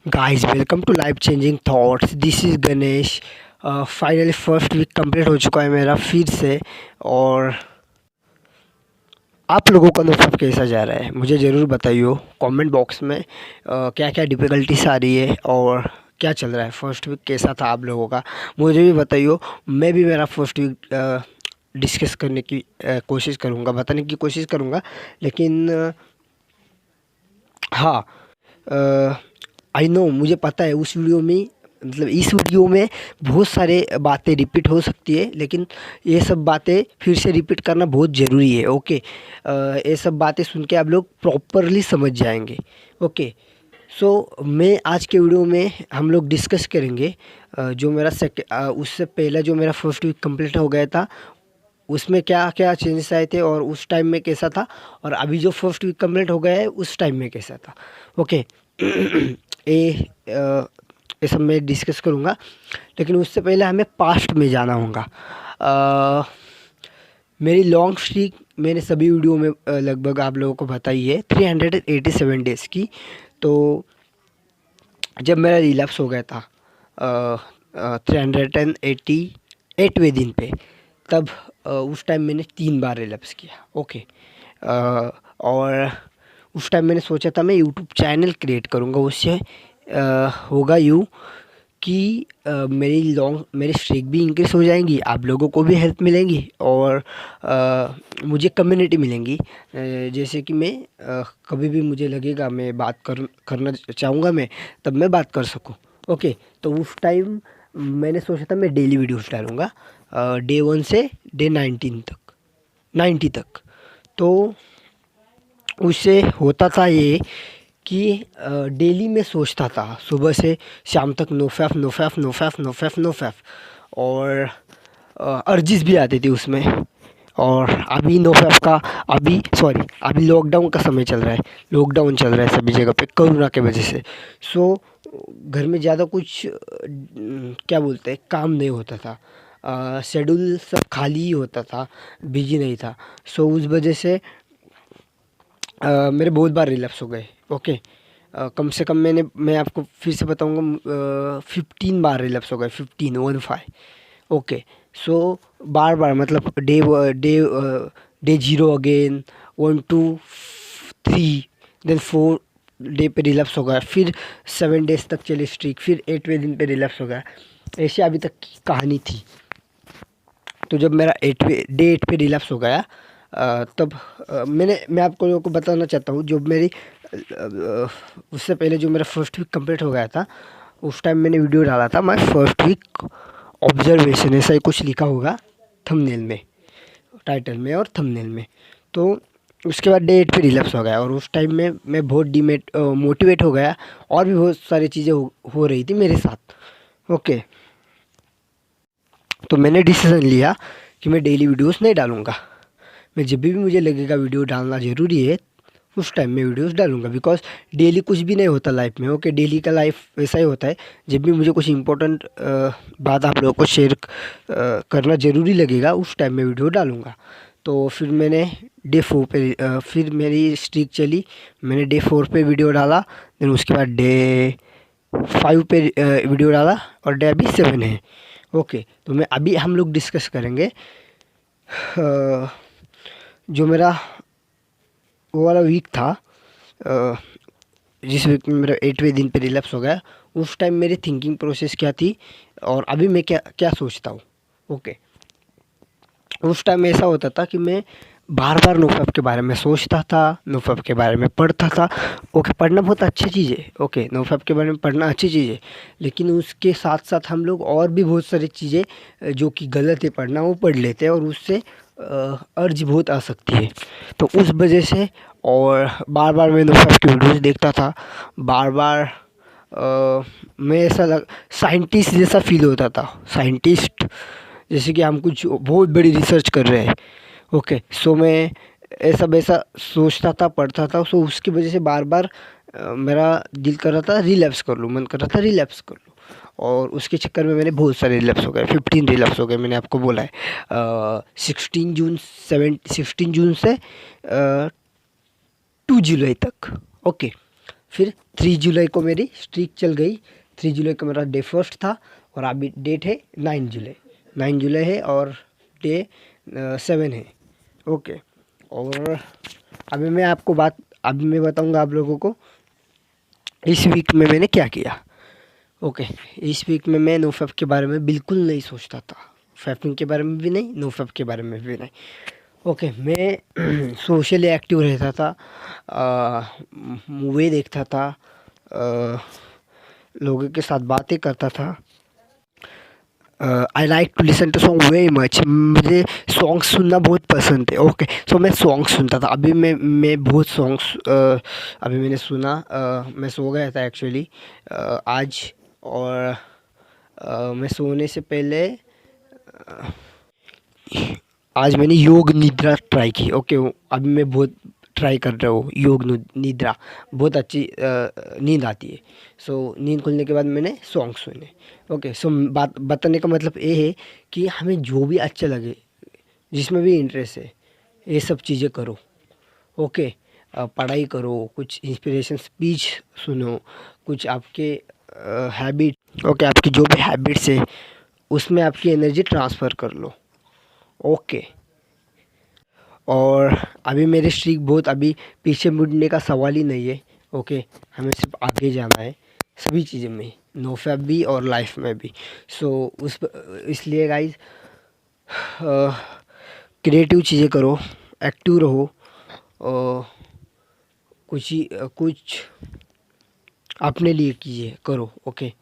Guys welcome to life changing thoughts. This is Ganesh. Finally first week complete हो चुका है मेरा फिर से। और आप लोगों का अनुभव कैसा जा रहा है मुझे ज़रूर बताइए कमेंट बॉक्स में। क्या क्या डिफ़िकल्टीज आ रही है और क्या चल रहा है। फर्स्ट वीक कैसा था आप लोगों का मुझे भी बताइए। मैं भी मेरा फर्स्ट वीक डिस्कस करने की कोशिश करूँगा, बताने की कोशिश करूँगा। लेकिन हाँ, आई नो, मुझे पता है उस वीडियो में, मतलब इस वीडियो में बहुत सारे बातें रिपीट हो सकती है, लेकिन ये सब बातें फिर से रिपीट करना बहुत ज़रूरी है। ओके, ये सब बातें सुन के आप लोग प्रॉपरली समझ जाएंगे। ओके, सो मैं आज के वीडियो में हम लोग डिस्कस करेंगे जो मेरा उससे पहला जो मेरा फर्स्ट वीक कंप्लीट हो गया था उसमें क्या क्या चेंजेस आए थे और उस टाइम में कैसा था, और अभी जो फर्स्ट वीक कंप्लीट हो गया है उस टाइम में कैसा था। ओके, ये सब मैं डिस्कस करूँगा, लेकिन उससे पहले हमें पास्ट में जाना होगा। मेरी लॉन्ग स्ट्रीक मैंने सभी वीडियो में लगभग आप लोगों को बताई है, 387 डेज़ की। तो जब मेरा रिलैप्स हो गया था 388वें दिन पे, तब उस टाइम मैंने 3 बार रिलैप्स किया। ओके, और उस टाइम मैंने सोचा था मैं यूट्यूब चैनल क्रिएट करूँगा। उससे होगा यूँ कि मेरी स्ट्रीक भी इंक्रीज़ हो जाएंगी, आप लोगों को भी हेल्प मिलेंगी और मुझे कम्युनिटी मिलेंगी। जैसे कि मैं कभी भी मुझे लगेगा मैं करना चाहूँगा मैं, तब मैं बात कर सकूँ। ओके, तो उस टाइम मैंने सोचा था मैं डेली वीडियोस डालूँगा, डे 1 से डे 90 तक। तो उससे होता था ये कि डेली मैं सोचता था सुबह से शाम तक no fap no fap no fap no fap no fap, और अर्जिस भी आती थी उसमें। और अभी नो फैफ का, अभी लॉकडाउन का समय चल रहा है, लॉकडाउन चल रहा है सभी जगह पे कोरोना के वजह से। सो घर में ज़्यादा कुछ क्या बोलते हैं, काम नहीं होता था, शेड्यूल सब खाली ही होता था, बिजी नहीं था। सो उस वजह से मेरे बहुत बार रिलैप्स हो गए। ओके, कम से कम मैं आपको फिर से बताऊंगा, 15 बार रिलैप्स हो गए, 15 ओके। सो बार बार मतलब day day 0 again, 1 2 3, then 4 day पे रिलैप्स हो गया, फिर 7 डेज तक चली स्ट्रीक, फिर 8वें दिन पे रिलैप्स हो गया। ऐसे अभी तक की कहानी थी। तो जब मेरा डे 8 पे रिलैप्स हो गया, तब मैं आपको लोगों को बताना चाहता हूँ, जो मेरी उससे पहले जो मेरा फर्स्ट वीक कंप्लीट हो गया था, उस टाइम मैंने वीडियो डाला था माय फर्स्ट वीक ऑब्जर्वेशन, ऐसा ही कुछ लिखा होगा थंबनेल में, टाइटल में और थंबनेल में। तो उसके बाद डे 8 पे रिलैप्स हो गया, और उस टाइम में मैं बहुत मोटिवेट हो गया, और भी बहुत सारी चीज़ें हो रही थी मेरे साथ। ओके, तो मैंने डिसीज़न लिया कि मैं डेली वीडियोस नहीं डालूँगा। मैं जब भी मुझे लगेगा वीडियो डालना ज़रूरी है, उस टाइम मैं वीडियोस डालूँगा। बिकॉज़ डेली कुछ भी नहीं होता लाइफ में। ओके, डेली का लाइफ वैसा ही होता है, जब भी मुझे कुछ इम्पोर्टेंट बात आप लोगों को शेयर करना ज़रूरी लगेगा, उस टाइम मैं वीडियो डालूँगा। तो फिर मैंने डे 4 पे फिर मेरी स्ट्रीक चली, मैंने डे 4 पे वीडियो डाला, देन उसके बाद डे 5 पे वीडियो डाला, और डे अभी 7 है। ओके, तो मैं अभी हम लोग डिस्कस करेंगे जो मेरा वो वाला वीक था, जिस वीक में मेरा 8वें दिन पे रिलैप्स हो गया। उस टाइम मेरी थिंकिंग प्रोसेस क्या थी और अभी मैं क्या क्या सोचता हूँ। ओके, उस टाइम ऐसा होता था कि मैं बार बार नोफैप के बारे में सोचता था, नोफैप के बारे में पढ़ता था। ओके, पढ़ना बहुत अच्छी चीज़ है। ओके, नोफैप के बारे में पढ़ना अच्छी चीज़ है, लेकिन उसके साथ साथ हम लोग और भी बहुत सारी चीज़ें जो कि गलत है पढ़ना, वो पढ़ लेते हैं, और उससे अर्ज बहुत आ सकती है। तो उस वजह से, और बार बार मैं नोफैप की वीडियोज़ देखता था, बार बार मैं ऐसा साइंटिस्ट जैसा फील होता था, साइंटिस्ट जैसे कि हम कुछ बहुत बड़ी रिसर्च कर रहे हैं। ओके, सो मैं ऐसा वैसा सोचता था, पढ़ता था। सो उसकी वजह से बार बार मेरा दिल कर रहा था रिलैप्स कर लूँ, मन कर रहा था रिलैप्स कर लूँ, और उसके चक्कर में मैंने बहुत सारे रिलैप्स हो गए, 15 रिलैप्स हो गए, मैंने आपको बोला है। 16 जून से 2 जुलाई तक। ओके, फिर 3 जुलाई को मेरी स्ट्रीक चल गई। 3 जुलाई को मेरा डे फर्स्ट था और अभी डेट है 9 जुलाई। 9 जुलाई है और डे 7 है। ओके, और अभी मैं बताऊंगा आप लोगों को इस वीक में मैंने क्या किया। ओके, इस वीक में मैं नोफैप के बारे में बिल्कुल नहीं सोचता था, फैपिंग के बारे में भी नहीं, नोफैप के बारे में भी नहीं। ओके, मैं सोशली एक्टिव रहता था, मूवी देखता था, लोगों के साथ बातें करता था। I like to listen to song very much. मुझे सॉन्ग सुनना बहुत पसंद है। ओके, सो मैं सॉन्ग सुनता था। अभी मैं बहुत सॉन्ग्स अभी मैंने सुना। मैं सो गया था एक्चुअली आज, और मैं सोने से पहले आज मैंने योग निद्रा ट्राई की। ओके, अभी मैं बहुत ट्राई कर रहा हूँ योग निद्रा, बहुत अच्छी नींद आती है। सो नींद खुलने के बाद मैंने सॉन्ग सुने। ओके, सो बात बताने का मतलब ये है कि हमें जो भी अच्छा लगे, जिसमें भी इंटरेस्ट है, ये सब चीज़ें करो। ओके, पढ़ाई करो, कुछ इंस्पिरेशन स्पीच सुनो, कुछ आपके हैबिट, ओके, आपकी जो भी हैबिट्स है उसमें आपकी एनर्जी ट्रांसफ़र कर लो। ओके, और अभी मेरी स्ट्रीक बहुत, अभी पीछे मुड़ने का सवाल ही नहीं है। ओके, हमें सिर्फ आगे जाना है सभी चीज़ें में, नोफैप भी और लाइफ में भी। सो इसलिए गाइज क्रिएटिव चीज़ें करो, एक्टिव रहो, कुछ अपने लिए कीजिए, करो। ओके,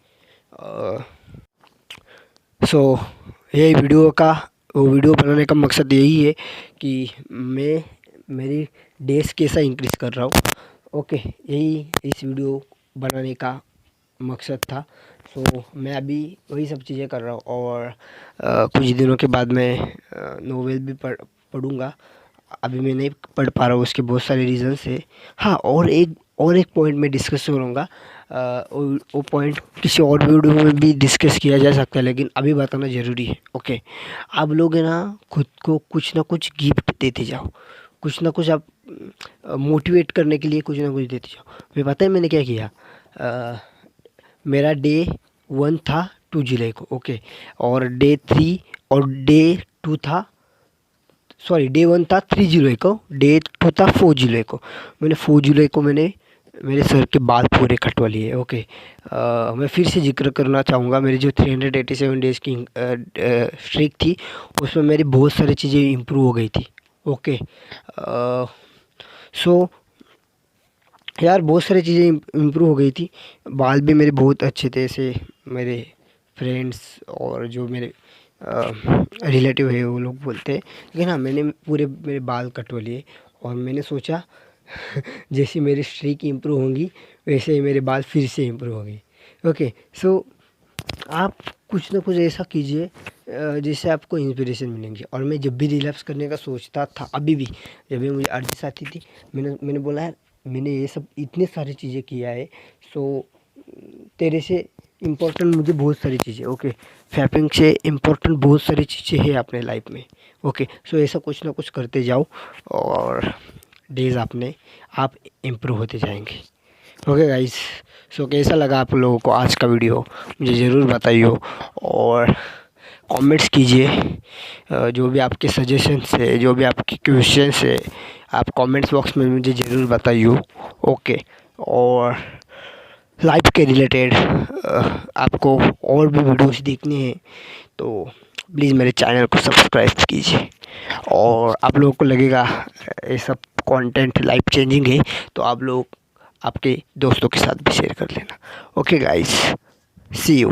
सो ये वीडियो बनाने का मकसद यही है कि मैं मेरी डेज कैसा इंक्रीज़ कर रहा हूँ। ओके, यही इस वीडियो बनाने का मकसद था। सो मैं अभी वही सब चीज़ें कर रहा हूँ, और कुछ दिनों के बाद मैं नोवेल भी पढ़ूँगा। अभी मैं नहीं पढ़ पा रहा हूँ, उसके बहुत सारे रीज़न्स है। हाँ, और एक पॉइंट मैं डिस्कस करूँगा। वो पॉइंट किसी और वीडियो में भी डिस्कस किया जा सकता है, लेकिन अभी बताना ज़रूरी है। ओके, आप लोग है ना, खुद को कुछ ना कुछ गिफ्ट देते जाओ, कुछ ना कुछ आप मोटिवेट करने के लिए कुछ ना कुछ देते जाओ। मैं पता है मैंने क्या किया। मेरा डे 1 था 2 जुलाई को। ओके, और डे 3 और डे 2 था, सॉरी, डे 1 था 3 जुलाई को, डे 2 था 4 जुलाई को। मैंने 4 जुलाई को मैंने मेरे सर के बाल पूरे कटवा लिए। ओके, मैं फिर से जिक्र करना चाहूँगा, मेरी जो 387 डेज़ की स्ट्रीक थी उसमें मेरी बहुत सारी चीज़ें इम्प्रूव हो गई थी। ओके, सो यार बहुत सारी चीज़ें इम्प्रूव हो गई थी। बाल भी मेरे बहुत अच्छे थे, ऐसे मेरे फ्रेंड्स और जो मेरे रिलेटिव है वो लोग बोलते हैं। लेकिन हाँ, मैंने पूरे मेरे बाल कटवा लिए, और मैंने सोचा जैसे मेरी स्ट्रीक इम्प्रूव होंगी वैसे ही मेरे बाल फिर से इम्प्रूव होंगे। ओके, सो आप कुछ ना कुछ ऐसा कीजिए जिससे आपको इंस्पिरेशन मिलेंगी। और मैं जब भी रिलैप्स करने का सोचता था, अभी भी जब भी मुझे अर्जित आती थी, मैंने बोला यार, मैंने ये सब इतने सारी चीज़ें किया है, सो तेरे से इम्पोर्टेंट मुझे बहुत सारी चीज़ें, ओके, फैपिंग से इम्पोर्टेंट बहुत सारी चीज़ें हैं अपने लाइफ में। ओके, सो ऐसा कुछ ना कुछ करते जाओ, और डेज आप इम्प्रूव होते जाएंगे। ओके गाइस, सो कैसा लगा आप लोगों को आज का वीडियो, मुझे ज़रूर बताइए, और कमेंट्स कीजिए। जो भी आपके सजेशंस है, जो भी आपके क्वेश्चंस है, आप कमेंट्स बॉक्स में मुझे ज़रूर बताइए। ओके, और लाइफ के रिलेटेड आपको और भी वीडियोस देखने हैं तो प्लीज़ मेरे चैनल को सब्सक्राइब कीजिए। और आप लोगों को लगेगा ये सब कंटेंट लाइफ चेंजिंग है तो आप लोग आपके दोस्तों के साथ भी शेयर कर लेना। Okay guys, see you.